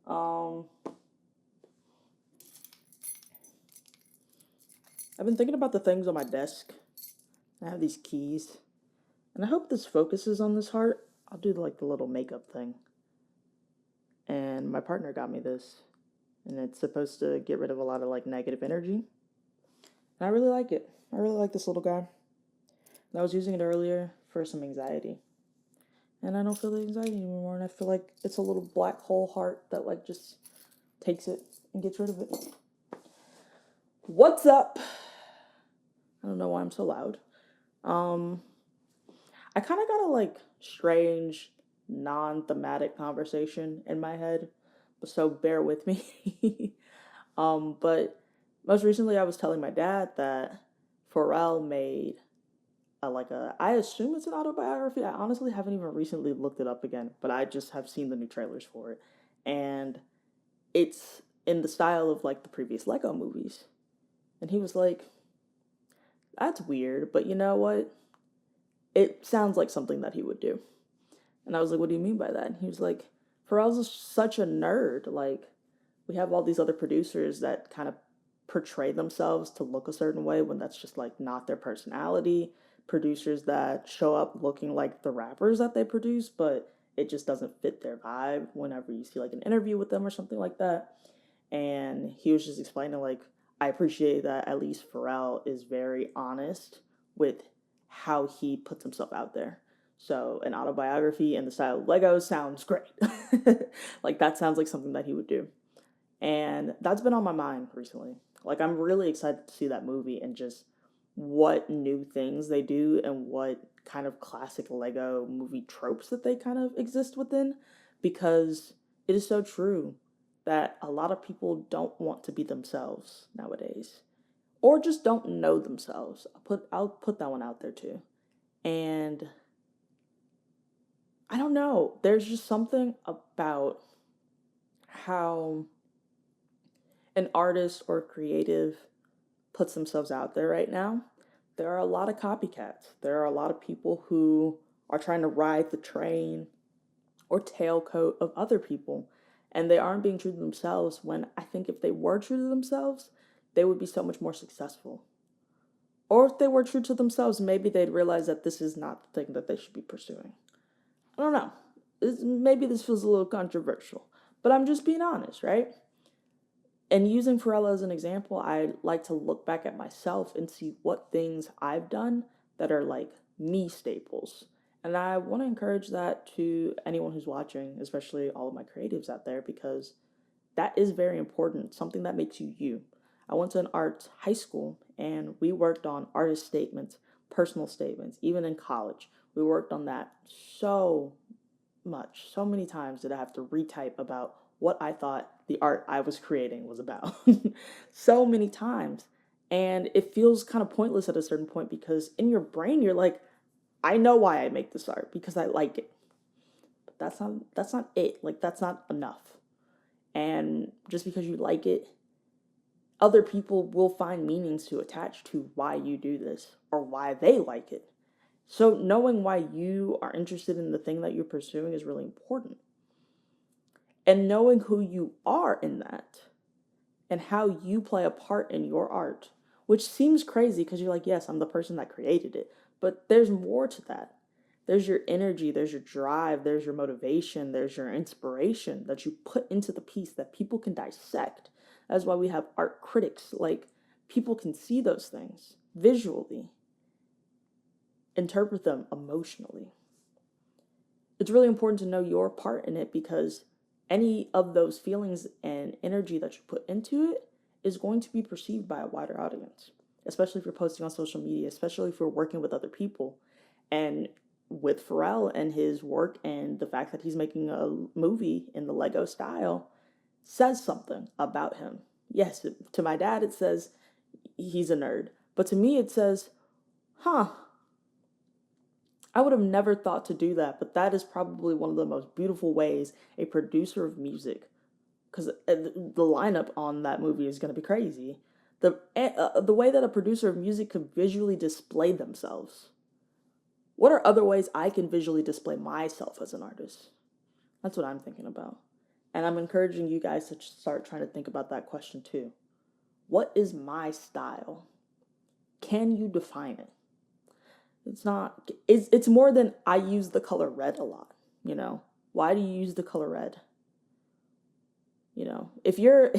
Um, I've been thinking about the things on my desk. I have these keys, and I hope this focuses on this heart. I'll do like the little makeup thing. And my partner got me this, and it's supposed to get rid of a lot of like negative energy. And I really like it. I really like this little guy. And I was using it earlier for some anxiety. And I don't feel the anxiety anymore, and I feel like it's a little black hole heart that like just takes it and gets rid of it. What's up? I don't know why I'm so loud. Um, I kind of got a like strange, non-thematic conversation in my head, so bear with me. But most recently, I was telling my dad that Pharrell made I assume it's an autobiography. I honestly haven't even recently looked it up again, but I just have seen the new trailers for it, and it's in the style of like the previous Lego movies. And he was like, "That's weird, but you know what? It sounds like something that he would do." And I was like, "What do you mean by that?" And he was like, "Pharrell's such a nerd. Like, we have all these other producers that kind of portray themselves to look a certain way when that's just like not their personality. Producers that show up looking like the rappers that they produce, but it just doesn't fit their vibe whenever you see like an interview with them or something like that." And he was just explaining like, I appreciate that at least Pharrell is very honest with how he puts himself out there. So an autobiography in the style of Lego sounds great. Like that sounds like something that he would do. And that's been on my mind recently. Like I'm really excited to see that movie and just what new things they do and what kind of classic Lego movie tropes that they kind of exist within, because it is so true that a lot of people don't want to be themselves nowadays or just don't know themselves. I'll put that one out there too. And I don't know, there's just something about how an artist or creative puts themselves out there right now. There are a lot of copycats. There are a lot of people who are trying to ride the train or tailcoat of other people, and they aren't being true to themselves when I think if they were true to themselves, they would be so much more successful. Or if they were true to themselves, maybe they'd realize that this is not the thing that they should be pursuing. I don't know. Maybe this feels a little controversial, but I'm just being honest, right? And using Pharrell as an example, I like to look back at myself and see what things I've done that are like me staples. And I want to encourage that to anyone who's watching, especially all of my creatives out there, because that is very important, something that makes you you. I went to an arts high school and we worked on artist statements, personal statements, even in college. We worked on that so much. So many times did I have to retype about what I thought the art I was creating was about. So many times. And it feels kind of pointless at a certain point because in your brain you're like, I know why I make this art because I like it. But that's not it. Like that's not enough. And just because you like it, other people will find meanings to attach to why you do this or why they like it. So knowing why you are interested in the thing that you're pursuing is really important. And knowing who you are in that and how you play a part in your art, which seems crazy because you're like, yes, I'm the person that created it. But there's more to that. There's your energy, there's your drive, there's your motivation, there's your inspiration that you put into the piece that people can dissect. That's why we have art critics. Like, people can see those things visually, interpret them emotionally. It's really important to know your part in it because any of those feelings and energy that you put into it is going to be perceived by a wider audience, especially if you're posting on social media, especially if you're working with other people. And with Pharrell and his work and the fact that he's making a movie in the Lego style says something about him. Yes, to my dad, it says he's a nerd. But to me, it says, huh, I would have never thought to do that, but that is probably one of the most beautiful ways a producer of music, because the lineup on that movie is going to be crazy. The way that a producer of music could visually display themselves. What are other ways I can visually display myself as an artist? That's what I'm thinking about. And I'm encouraging you guys to start trying to think about that question too. What is my style? Can you define it? It's more than I use the color red a lot, you know. Why do you use the color red? You know, if you're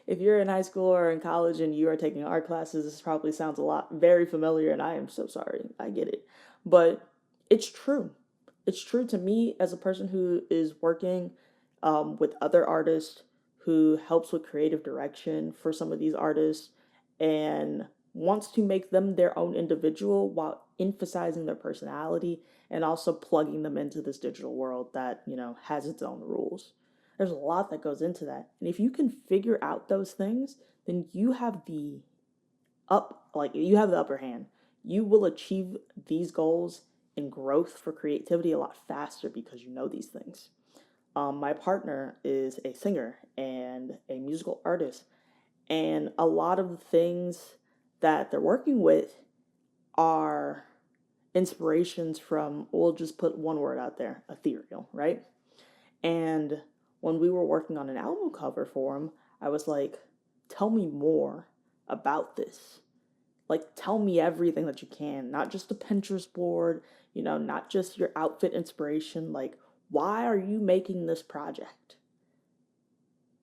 if you're in high school or in college and you are taking art classes, this probably sounds a lot very familiar, and I am so sorry. I get it. But it's true. It's true to me as a person who is working with other artists, who helps with creative direction for some of these artists and wants to make them their own individual while emphasizing their personality and also plugging them into this digital world that, you know, has its own rules. There's a lot that goes into that. And if you can figure out those things, then you have you have the upper hand. You will achieve these goals and growth for creativity a lot faster because you know these things. My partner is a singer and a musical artist, and a lot of the things that they're working with are inspirations from, we'll just put one word out there, ethereal, right? And when we were working on an album cover for him, I was like, tell me more about this. Like, tell me everything that you can, not just a Pinterest board, you know, not just your outfit inspiration. Like, why are you making this project?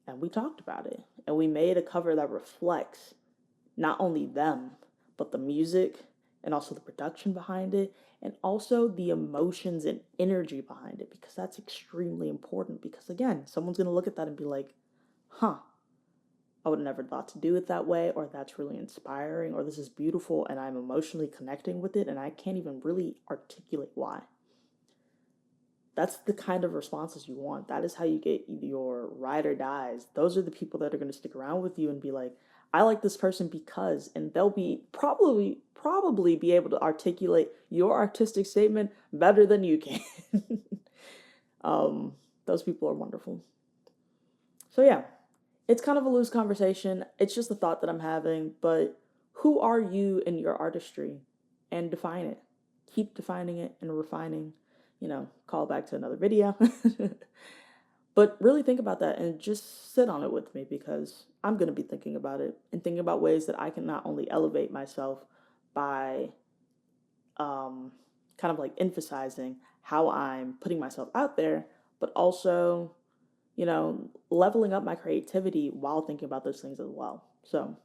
And we talked about it. And we made a cover that reflects not only them, but the music and also the production behind it, and also the emotions and energy behind it, because that's extremely important. Because again, someone's going to look at that and be like, huh, I would have never thought to do it that way, or that's really inspiring, or this is beautiful and I'm emotionally connecting with it and I can't even really articulate why. That's the kind of responses you want. That is how you get your ride or dies. Those are the people that are going to stick around with you and be like, I like this person because, and they'll be probably be able to articulate your artistic statement better than you can. Those people are wonderful. So yeah, it's kind of a loose conversation. It's just a thought that I'm having, but who are you in your artistry? And define it. Keep defining it and refining. You know, call back to another video. But really think about that and just sit on it with me, because I'm going to be thinking about it and thinking about ways that I can not only elevate myself by kind of like emphasizing how I'm putting myself out there, but also, you know, leveling up my creativity while thinking about those things as well. So,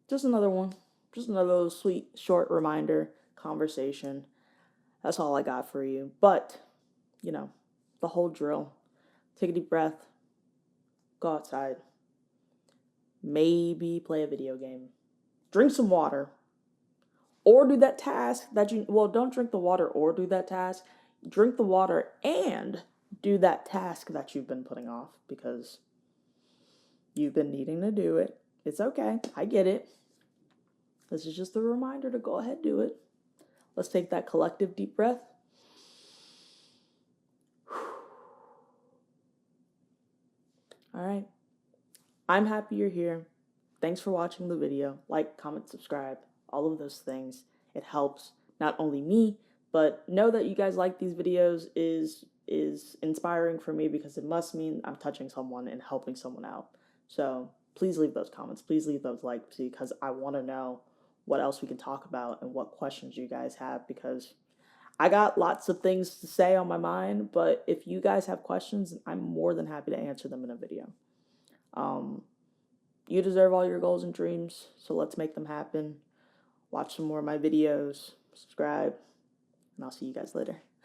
just another one, just another little sweet, short reminder conversation. That's all I got for you. But, you know, the whole drill. Take a deep breath, go outside, maybe play a video game, drink some water, or do that task that well, don't drink the water or do that task. Drink the water and do that task that you've been putting off because you've been needing to do it. It's okay. I get it. This is just a reminder to go ahead and do it. Let's take that collective deep breath. All right. I'm happy you're here. Thanks for watching the video. Like, comment, subscribe, all of those things. It helps not only me, but know that you guys like these videos is inspiring for me, because it must mean I'm touching someone and helping someone out. So please leave those comments. Please leave those likes, because I want to know what else we can talk about and what questions you guys have, because I got lots of things to say on my mind, but if you guys have questions, I'm more than happy to answer them in a video. You deserve all your goals and dreams, so let's make them happen. Watch some more of my videos, subscribe, and I'll see you guys later.